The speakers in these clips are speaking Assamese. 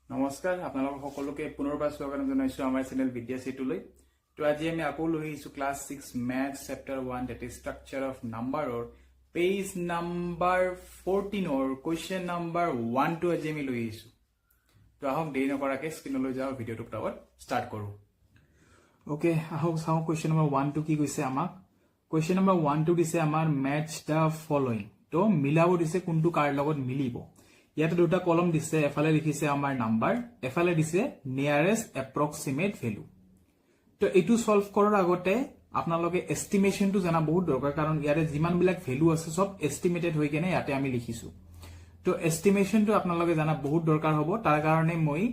নমস্কাৰ আপোনালোক সকলোকে পুনৰবাৰ স্বাগতম জনাইছো আমাৰ চেনেল বিদ্যা সেতুলৈ তো আজি আমি আকৌ লৈ আহিছো class 6 math chapter 1 that is structure of নাম্বাৰৰ পেজ নাম্বাৰ 14 অৰ কোৱেশ্চন নাম্বাৰ 1 টো আজি আমি লৈ আহিছো তো আহক দেৰি নকৰাকে স্ক্ৰিনলৈ যাও ভিডিওটো টাৱত ষ্টাৰ্ট কৰো ওকে আহক চাও কোৱেশ্চন নাম্বাৰ 1 টো কি কৈছে আমাক কোৱেশ্চন নাম্বাৰ 1 টো দিছে আমাৰ ম্যাচ দা ফলোইং তো মিলাব দিছে কোনটো কাৰ লগত মিলিব ইয়াতে দুটা কলম দিছে এফালে লিখিছে আমাৰ নাম্বাৰ এফালে দিছে নিয়াৰেস্ট এপ্ৰক্সিমেট ভ্যালু তো এটু সলভ কৰাৰ আগতে আপোনালোকে এস্টিমেশনটো জানা বহুত দৰকাৰ কাৰণ ইয়াৰে যিমান বিলাক ভ্যালু আছে সব এস্টিমেটেড হৈ কেনে ইয়াতে আমি লিখিছো তো এস্টিমেশনটো আপোনালোকে জানা বহুত দৰকাৰ হ'ব তাৰ কাৰণে মই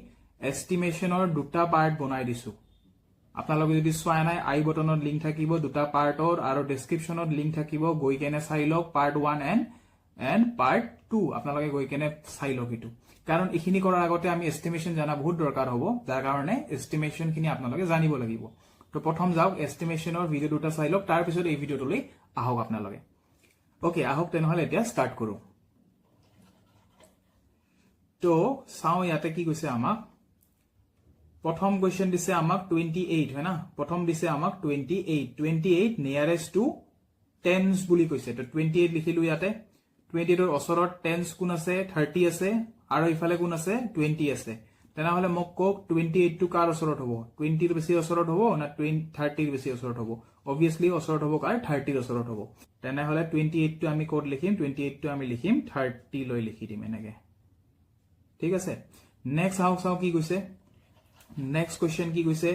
এস্টিমেশনৰ দুটা পাৰ্ট বনাই দিছো আপোনালোকে যদি চোৱা নাই আই বটনত লিংক থাকিব দুটা পাৰ্টৰ আৰু ডেসক্ৰিপচনত লিংক থাকিব গৈ কেনে চাই লওক পাৰ্ট 1 and part 2 আপোনালোকে গৈ কেনে চাই লওক ইটো কাৰণ ইখিনি কৰাৰ আগতে আমি এস্টিমেশন জানা বহুত দৰকাৰ হ'ব যাৰ কাৰণে এস্টিমেশন খিনি আপোনালোকে জানিব লাগিব তো প্ৰথম যাওক এস্টিমেশনৰ ভিডিও দুটা চাই লওক তাৰ পিছত এই ভিডিওটোলৈ আহক আপোনালোকে ওকে আহক তেনেহলে এতিয়া ষ্টাৰ্ট কৰো তো চাও ইয়াতে কি কৈছে আমাক প্ৰথম কোৱেশ্চন দিছে আমাক 28 হয় না প্ৰথম দিছে আমাক 28 নিয়াৰেস্ট টু টেন্স বুলি কৈছে তো 28 লিখিলো ইয়াতে 28 ৰ ওচৰত টেন্স কোন আছে 30 আছে আৰু ইফালে কোন আছে 20 আছে তেনেহলে মোক কক 28 টো কাৰ ওচৰত হ'ব 20 ৰ বেছি ওচৰত হ'ব না 30 ৰ বেছি ওচৰত হ'ব obviously ওচৰত হ'ব কাৰ 30 ৰ ওচৰত হ'ব তেনেহলে 28 টো আমি কোড লিখিম 28 টো আমি লিখিম 30 লৈ লিখি দিম এনেকে ঠিক আছে নেক্সট চাও কি কৈছে নেক্সট কোৱেশ্চন কি কৈছে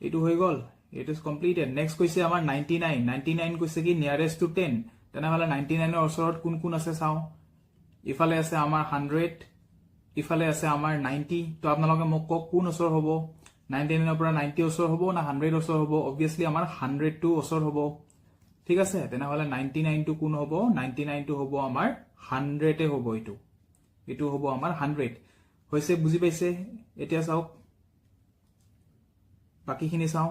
এটো হৈ গল ইট ইজ কমপ্লিটেড নেক্সট কৈছে আমাৰ 99 কৈছে কি নিয়াৰেস্ট টু 10 তেনেহলে 99 ৰ ওচৰত কোন কোন আছে চাও ইফালে আছে আমাৰ 100 ইফালে আছে আমাৰ 90 তো আপোনালোকে মোক কক কোন ওচৰ হ'ব 99 ৰ পৰা 90 ওচৰ হ'ব না 100 ওচৰ হ'ব obviously আমাৰ 100 টো ওচৰ হ'ব ঠিক আছে তেনেহলে 99 টো কোন হ'ব 99 টো হ'ব আমাৰ 100 এ হ'ব এটো হ'ব আমাৰ 100 হৈছে বুজি পাইছে এতিয়া চাওক বাকিখিনি চাও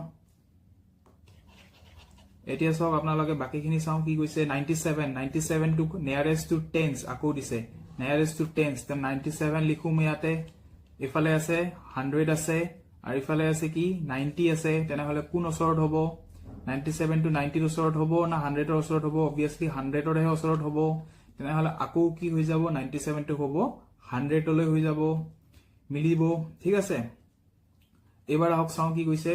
এতিয়া চাওক আপোনালোকে বাকিখিনি চাও কি কৈছে 97 টু নিয়ারেস্ট টু টেন্স আকৌ দিছে নিয়ারেস্ট টু টেন্স তে 97 লিখুম ইয়াতে ইফালে আছে 100 আছে আৰু ইফালে আছে কি 90 আছে তেনেহলে কোন ওচৰত হ'ব 97 টু 90 ৰ ওচৰত হ'ব না 100 ৰ ওচৰত হ'ব obviously 100 ৰ ওচৰত হ'ব তেনেহলে আকৌ কি হৈ যাব 97 টো হ'ব 100 লৈ হৈ যাব মিলিব ঠিক আছে এবাৰ আহক চাও কি কৈছে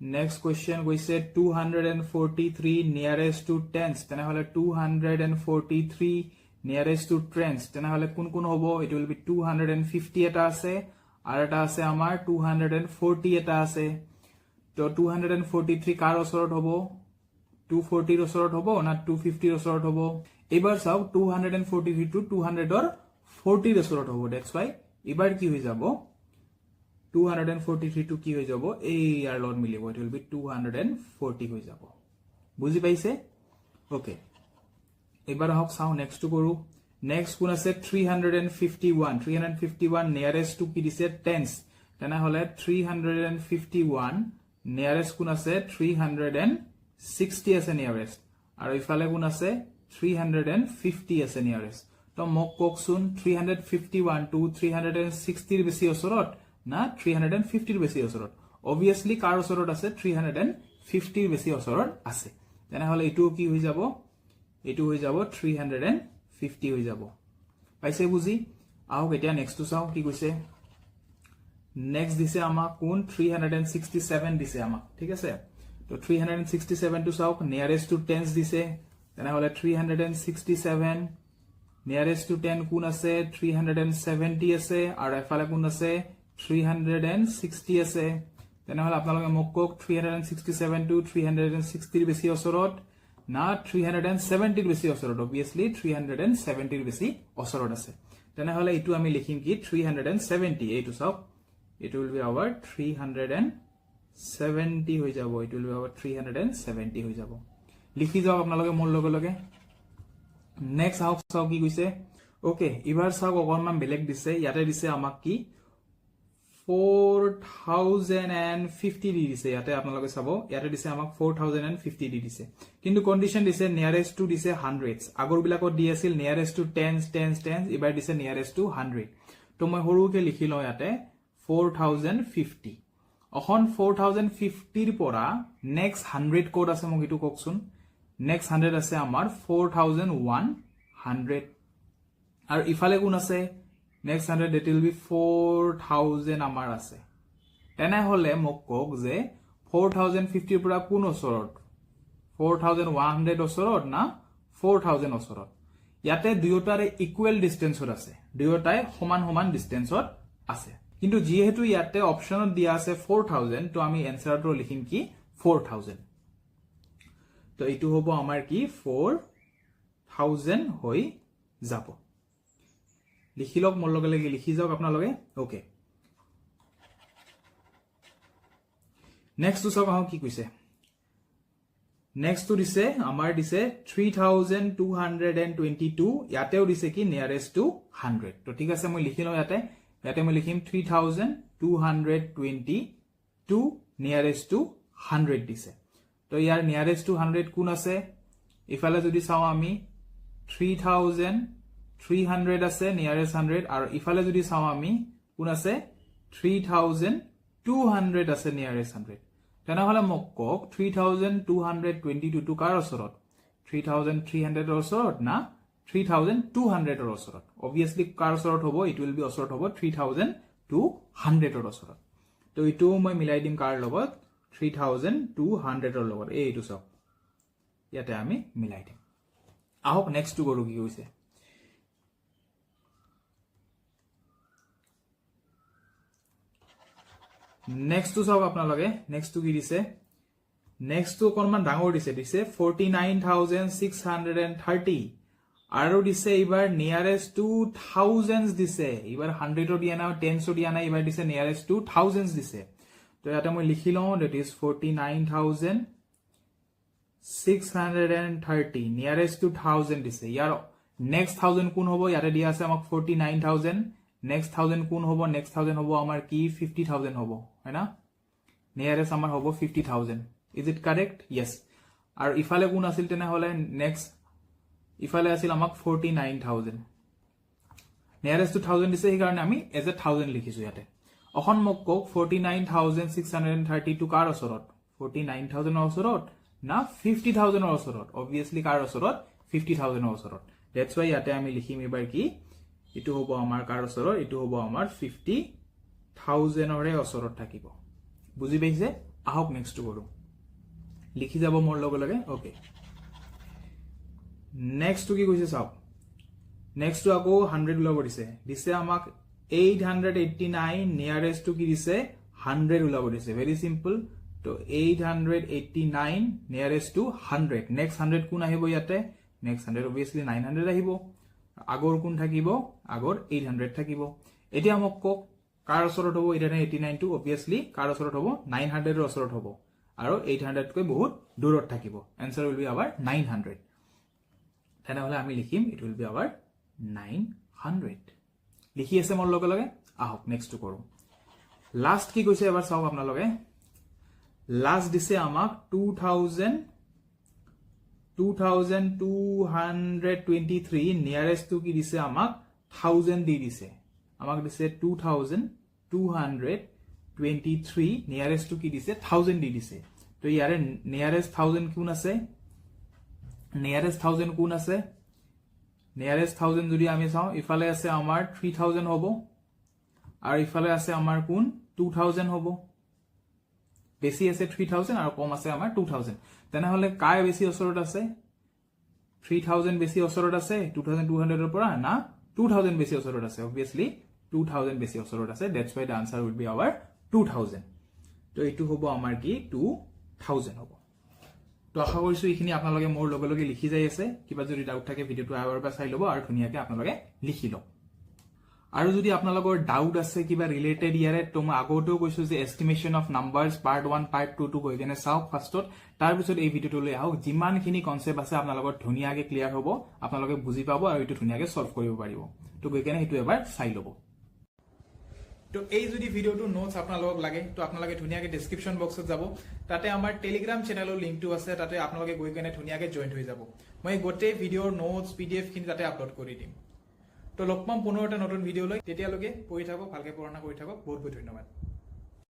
নেক্সট কোৱেশ্চন কৈছে 243 নিয়ারেস্ট টু টেন্স তেনেহলে 243 নিয়ারেস্ট টু টেন্স তেনেহলে কোন কোন হ'ব ইট উইল বি 250 এটা আছে আৰু এটা আছে আমাৰ 240 এটা আছে তো 243 কাৰ ওচৰত হ'ব 240 ৰ ওচৰত হ'ব না 250 ৰ ওচৰত হ'ব এবাৰ চাওক 243 টু 200 ৰ 40 ৰ ওচৰত হ'ব দ্যাটস ওয়াই এবাৰ কি হৈ যাব 243 টু কি হৈ যাব এই ইয়াৰ লগত মিলিব ইট উইল বি 240 হৈ যাব বুজি পাইছে ওকে এবাৰ আহক চাও নেক্সট টু কৰো নেক্সট কোন আছে 351 নিয়ারেস্ট টু কি দিছে টেন্স তেনেহলে 351 নিয়ারেস্ট কোন আছে 360 আছে নিয়ারেস্ট আৰু ইফালে কোন আছে 350 আছে নিয়াৰেস্ট তো মোক ককচোন 351 টু 360 ৰ বেছি ওচৰত না 350 ৰ বেছি ওচৰত obviously কাৰ ওচৰত আছে 350 ৰ বেছি ওচৰত আছে তেনেহলে এটো কি হৈ যাব এটো হৈ যাব 350 হৈ যাব পাইছে বুজি আহক এতিয়া নেক্সট চাও কি কৈছে নেক্সট দিছে আমাক কোন 367 দিছে আমাক ঠিক আছে তো 367 টো চাওক নিয়ারেস্ট টু টেন্স দিছে তেনেহলে 367 নিয়ারেস্ট টু 10 কোন আছে 370 আছে আৰু এফালে কোন আছে 360 আছে তেনেহলে আপোনালোকে মোক কক 367 টু 360 ৰ বেছি ওচৰত না 370 ৰ বেছি ওচৰত obviously 370 ৰ বেছি ওচৰত আছে তেনেহলে এটো আমি লিখিম কি 370 এইটো চাওক it will be our 370 হৈ যাব it will be our 370 হৈ যাব লিখি যাওক আপোনালোকে মোৰ লগে নেক্সট চাওক কি কৈছে ওকে এবাৰ চাওক অকনমান বেলেগ দিছে ইয়াতে দিছে আমাক কি 4050 দি দিছে ইয়াতে আপোনালোকে চাব ইয়াতে দিছে আমাক 4050 দি দিছে কিন্তু কন্ডিশন দিছে নিয়ারেস্ট টু দিছে 100s আগৰ বিলাকত দি আছিল নিয়াৰেস্ট টু 10 এবাৰ দিছে নিয়াৰেস্ট টু 100 তো মই হৰুকে লিখি লওঁ ইয়াতে 4050 অখন 4050 ৰ পৰা নেক্সট 100 কোড আছে মোক এটো কওকচোন নেক্সট 100 আছে আমাৰ 4100 আৰু ইফালে কোন আছে next 100 that will be 4000 amar ase tena hole mok kok je 4050 pura kun osorot 4100 osorot na 4000 osorot yate duotare equal distance ot ase duotai homan distance ot ase kintu jehetu yate option ot dia ase 4000 to ami answer to likhim ki 4000 to itu hobo amar ki 4000 hoi jabo লিখি লওক মোৰ লগে লগে লিখি যাওক আপোনালোকে ওকে নেক্সট টু চাওক কি কৈছে নেক্সট টু দিছে আমাৰ দিছে 3222 ইয়াতেও দিছে কি নিয়ারেস্ট টু 100 তো ঠিক আছে মই লিখি লওঁ ইয়াতে মই লিখিম 3222 নিয়ারেস্ট টু 100 দিছে তো ইয়াৰ নিয়ারেস্ট টু 100 কোন আছে ইফালে যদি চাও আমি 3300 আছে নিয়ারেস্ট 100 আৰু ইফালে যদি চাও আমি কোন আছে 3200 আছে নিয়াৰেস্ট 100 তেনা হলে মোক কক 3222 টু কাৰ ওচৰত 3300 ৰ ওচৰত না 3200 ৰ ওচৰত obviously কাৰ ওচৰত হ'ব ইট উইল বি ওচৰত হ'ব 3200 ৰ ওচৰত তো ইটো মই মিলাই দিম কাৰ লগত 3200 ৰ লগত এইটো চাওক ইয়াতে আমি মিলাই দিম আহক নেক্সট টু কৰো কি হৈছে next to saw apnaloge next to ki dise next to konman dangor dise 49630 aru dise ibar nearest to thousands dise ibar 100 o dia na 10 o dia na ibar dise nearest to thousands dise to eta moi likhi lo that is 49630 nearest to 1000 dise yar next 1000 kun hobo yare dia ase amak 49000 next 1000 কোন হবো next 1000 হবো আমার কি 50000 হবো है ना নিয়ারেস্ট আমার হবো 50000 is it correct yes আর ইফালে কোন আছিল তেনে হলে next ইফালে আছিল আমাক 49000 নিয়ারেস্ট টু 1000 দিছে এই কারণে আমি এজ এ 1000 লিখিছো ইয়াতে অখন মোক কক 49632 কার ওচৰত 49000 এৰ ওচৰত না 50000 এৰ ওচৰত obviously কাৰ ওচৰত 50000 এৰ ওচৰত that's why ইয়াতে আমি লিখিম এবাৰ কি ইটো হবো আমাৰ কাৰ ওচৰত ইটো হবো আমাৰ 50000 ৰে ওচৰত থাকিব বুজি পাইছে আহক নেক্সট টু কৰো লিখি যাব মোৰ লগে লগে ওকে নেক্সট টু কি কৈছে চাও নেক্সট টু আকৌ 100 ওলাব দিছে আমাক 889 নিয়ারেস্ট টু কি দিছে 100 ওলাব দিছে ভেরি সিম্পল তো 889 নিয়ারেস্ট টু 100 নেক্সট 100 কোন আহিব ইয়াতে নেক্সট 100 obviously 900 আহিব আগৰ কোন থাকিব আগৰ 800 থাকিব এতিয়া মোক কক কাৰ ওচৰত হ'ব 889 টু obviously কাৰ ওচৰত হ'ব 900 ৰ ওচৰত হ'ব আৰু 800 কৈ বহুত দূৰত থাকিব आंसर will be our 900 তেনে হলে আমি লিখিম it will be our 900 লিখি আছে মোৰ লগে লগে আহক নেক্সট টু কৰো লাষ্ট কি কৈছে এবাৰ চাওক আপোনালোকে লাষ্ট দিছে আমাক 2223 নিয়ারেস্ট টু কি দিছে আমাক 1000 দি দিছে আমাক দিছে 2223 নিয়ারেস্ট টু কি দিছে 1000 দি দিছে তো ইয়াৰে নিয়াৰেস্ট 1000 কোন আছে নিয়াৰেস্ট 1000 কোন আছে নিয়াৰেস্ট 1000 যদি আমি চাও ইফালে আছে আমাৰ 3000 হ'ব আৰু ইফালে আছে আমাৰ কোন 2000 হ'ব বেছি আছে 3000 আৰু কম আছে আমাৰ 2000 তেনে হলে কাই বেছি ওচৰত আছে 3000 বেছি ওচৰত আছে 2200 ৰ পৰা না 2000 বেছি ওচৰত আছে obviously 2000 বেছি ওচৰত আছে that's why the answer would be our 2000 তো এটো হ'ব আমাৰ কি 2000 হ'ব তো আশা কৰিছো এইখিনি আপোনালোকে মোৰ লগে লগে লিখি যাই আছে কিবা যদি ডাউট থাকে ভিডিওটো আবাৰবা চাই লব আৰু ধুনিয়াকে আপোনালোকে লিখি লওক আৰু যদি আপোনালোকৰ ডাউট আছে কিবা ৰিলেটেড ইয়াৰে তো মই আগতেও কৈছো যে estimation of numbers part 1 part 2 টু গৈ কেনে চাওক ফাৰ্ষ্টত তাৰ পিছত এই ভিডিওটো লৈ আহক যিমানখিনি কনসেপ্ট আছে আপোনালোকৰ ধুনিয়াকে ক্লিয়াৰ হ'ব আপোনালোকে বুজি পাব আৰু এটো ধুনিয়াকে সলভ কৰিব পাৰিব তো গৈ কেনে এটো এবাৰ চাই লব তো এই যদি ভিডিওটো নোটছ আপোনালোকক লাগে তো আপোনালোকে ধুনীয়াকৈ ডেছক্ৰিপশ্যন বক্সত যাব তাতে আমাৰ টেলিগ্ৰাম চেনেলৰ লিংকটো আছে তাতে আপোনালোকে গৈ কেনে ধুনীয়াকৈ জইন হৈ যাব মই গোটেই ভিডিঅ'ৰ নোটছ PDF খিনি তাতে আপলোড কৰি দিম তো লগ পাম পুনৰ এটা নতুন ভিডিঅ' লৈ তেতিয়ালৈকে পঢ়ি থাকক ভালকৈ পঢ়া শুনা কৰি থাকক বহুত বহুত ধন্যবাদ